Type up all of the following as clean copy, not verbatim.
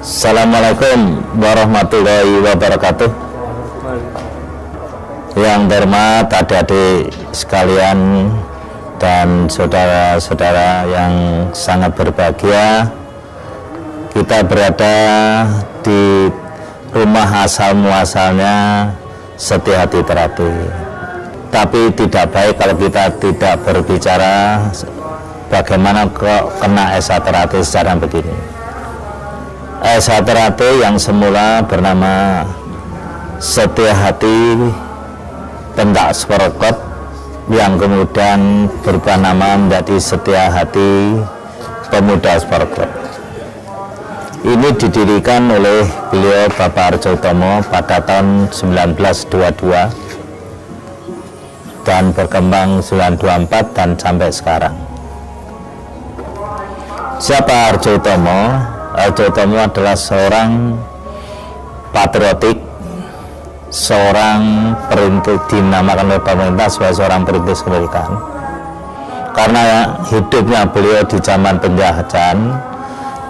Assalamualaikum warahmatullahi wabarakatuh. Yang terhormat adik-adik sekalian dan saudara-saudara yang sangat berbahagia, kita berada di rumah asal muasalnya Setia Hati Terapi. Tapi tidak baik kalau kita tidak berbicara bagaimana kok kena SH Terapi secara begini. SH Terapi yang semula bernama Setia Hati Pendak Sporokot, yang kemudian berubah nama menjadi Setia Hati Pemuda Sporokot. Ini didirikan oleh beliau Bapak Arjo Utomo pada tahun 1922 dan berkembang 1924 dan sampai sekarang. Siapa Arjo Utomo? Arjo Utomo adalah seorang patriotik, seorang perintis, dinamakan oleh pemerintah sebagai seorang perintis kemerdekaan. Karena hidupnya beliau di zaman penjajahan,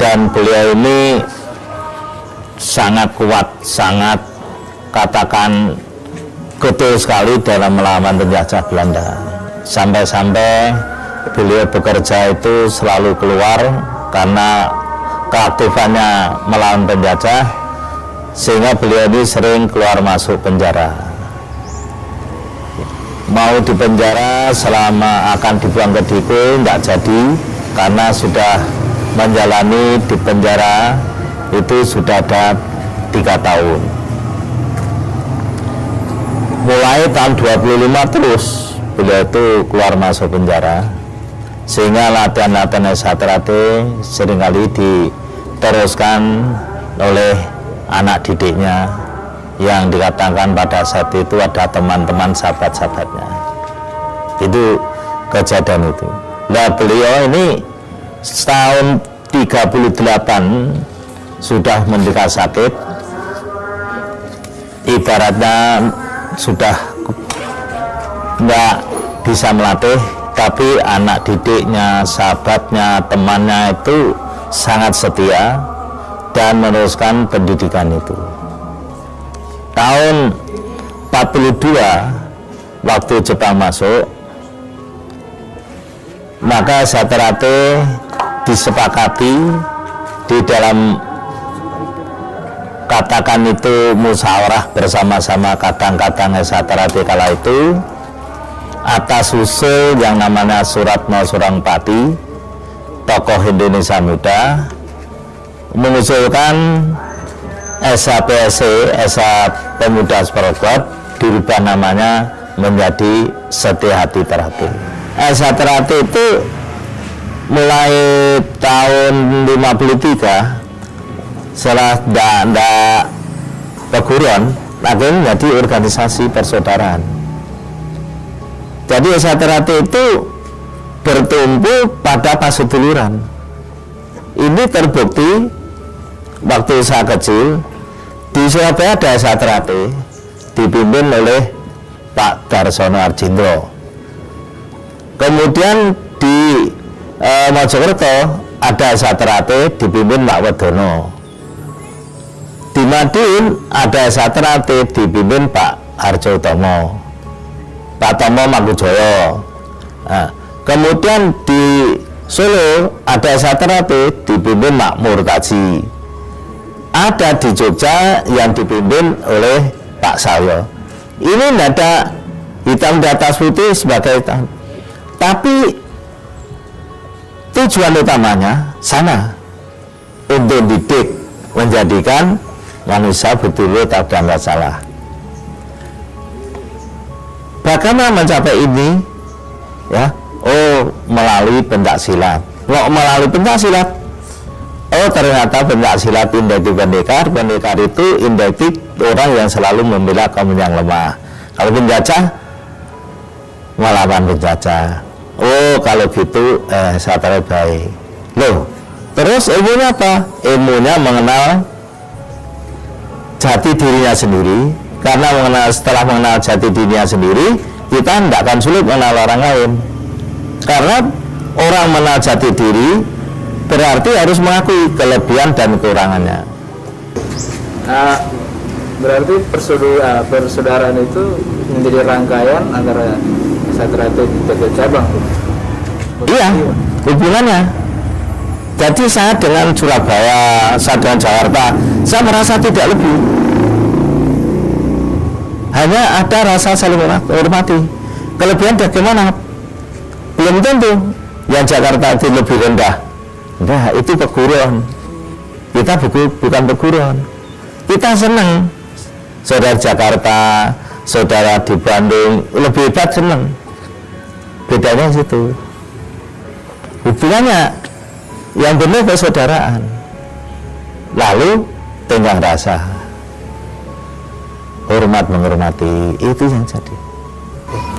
dan beliau ini sangat kuat, sangat katakan getol sekali dalam melawan penjajah Belanda. Sampai-sampai beliau bekerja itu selalu keluar karena keaktifannya melawan penjajah, sehingga beliau ini sering keluar masuk penjara. Mau di penjara selama akan dibuang ke Diku tidak jadi, karena sudah menjalani di penjara itu sudah ada 3 tahun. Mulai tahun 25 terus beliau itu keluar masuk penjara, sehingga latihan-latihan SH Terapi seringkali diteruskan oleh anak didiknya yang dikatakan pada saat itu ada teman-teman sahabat-sahabatnya. Itu kejadian itu. Nah, beliau ini setahun 38 sudah menderita sakit, ibaratnya sudah nggak bisa melatih, tapi anak didiknya, sahabatnya, temannya itu sangat setia dan meneruskan pendidikan itu. Tahun 42 waktu Jepang masuk, maka SH Terapi disepakati di dalam katakan itu musyawarah bersama-sama kadang-kadang SH Terapi kala itu, atas usul yang namanya Suratno Surangpati, tokoh Indonesia Muda, mengusulkan SHPSC, SH Pemuda Sporokot, dirubah namanya menjadi Setia Hati Terapi. SH Terapi itu mulai tahun 53 setelah tidak perguruan, akhirnya menjadi organisasi persaudaraan. Jadi SH Terapi itu bertumbuh pada paseduluran. Ini terbukti waktu saya kecil di Surabaya ada SH Terapi dipimpin oleh Pak Darsono Arjindro. Kemudian di Mojokerto ada SH Terapi dipimpin Pak Wedono. Di Madiun ada SH Terapi dipimpin Pak Arjo Utomo, Pak Tomo Mangkujoyo. Nah, kemudian di Solo ada SH Terapi dipimpin Pak Murtaji. Ada di Jogja yang dipimpin oleh Pak Sayo. Ini tidak ada hitam di atas putih sebagai hitam, tapi tujuan utamanya sama, untuk didik, menjadikan manusia betul-betul tak dan tak salah. Bagaimana mencapai ini? Ya, melalui pencaksilat. Melalui pencaksilat, ternyata pencaksilat indektif pendekar. Pendekar itu indektif orang yang selalu membela kaum yang lemah. Kalau penjajah, melawan penjajah. Kalau gitu saya tarik baik. Loh, terus ilmunya apa? Ilmunya mengenal jati dirinya sendiri. Karena setelah mengenal jati dirinya sendiri, kita tidak akan sulit mengenal orang lain. Karena orang mengenal jati diri berarti harus mengakui kelebihan dan kekurangannya. Nah, berarti persaudaraan itu menjadi rangkaian antara Satrate dan cabang. Iya, hubungannya. Jadi saya dengan Surabaya, saya dengan Jakarta, saya merasa tidak lebih. Hanya ada rasa saling menghormati. Kelebihan bagaimana? Belum tentu. Yang Jakarta itu lebih rendah. Nah, itu peguruan. Kita bukan peguruan. Kita senang. Saudara Jakarta, saudara di Bandung lebih hebat, senang. Bedanya situ. Hubungannya yang benar persaudaraan. Lalu tenggang rasa, hormat menghormati, itu yang jadi.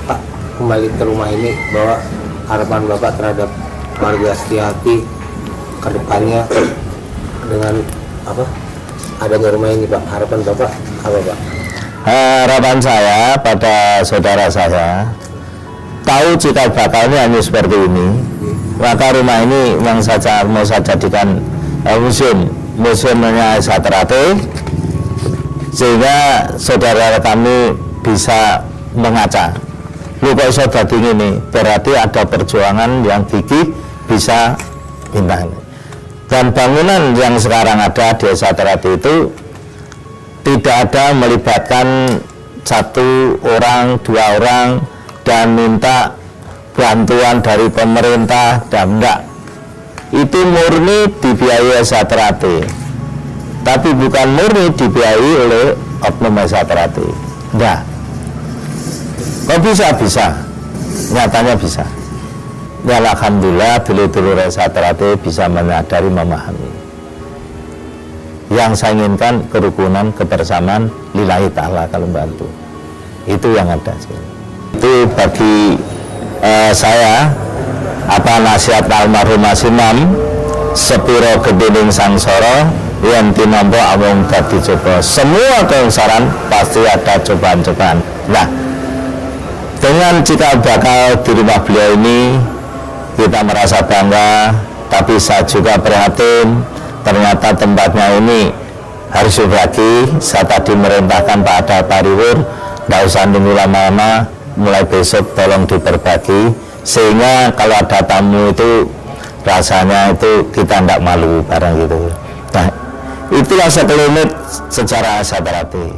Pak, kembali ke rumah ini, bahwa harapan Bapak terhadap warga Setiati ke depannya dengan apa adanya rumah ini, Pak, harapan Bapak apa, Pak? Harapan saya pada saudara saya, tahu cikal bakalnya hanya seperti ini, maka rumah ini yang saja mau saya jadikan museumnya Satrate, sehingga saudara kami bisa mengaca. Lu kok iso dadi ngene, berarti ada perjuangan yang gigih bisa pindah. Dan bangunan yang sekarang ada di Satrate itu tidak ada melibatkan satu orang, dua orang dan minta bantuan dari pemerintah, dan enggak. Itu murni dibiayai Satrate, tapi bukan murni dibiayai oleh oknum Satrate. Enggak. Kok bisa? Nyatanya bisa. Ya alhamdulillah, dulur-dulur Satrate bisa menyadari, memahami. Yang saya inginkan kerukunan, kebersamaan lillahi ta'ala kalau bantu. Itu yang ada. Itu bagi saya nasihat almarhum Imam, sepiro gedening sangsara yen tinampa amung dadi coba. Semua keungsaran pasti ada cobaan-cobaan. Nah, dengan cikal bakal di rumah beliau ini kita merasa bangga, tapi saya juga prihatin. Ternyata tempatnya ini harus berbagi. Saya tadi merintahkan Pak Ada Pariwur, tidak usah nunggu lama-lama, mulai besok tolong diperbagi, sehingga kalau ada tamu itu rasanya itu kita tidak malu barang gitu. Nah, itulah sekelumit sejarah Satrate.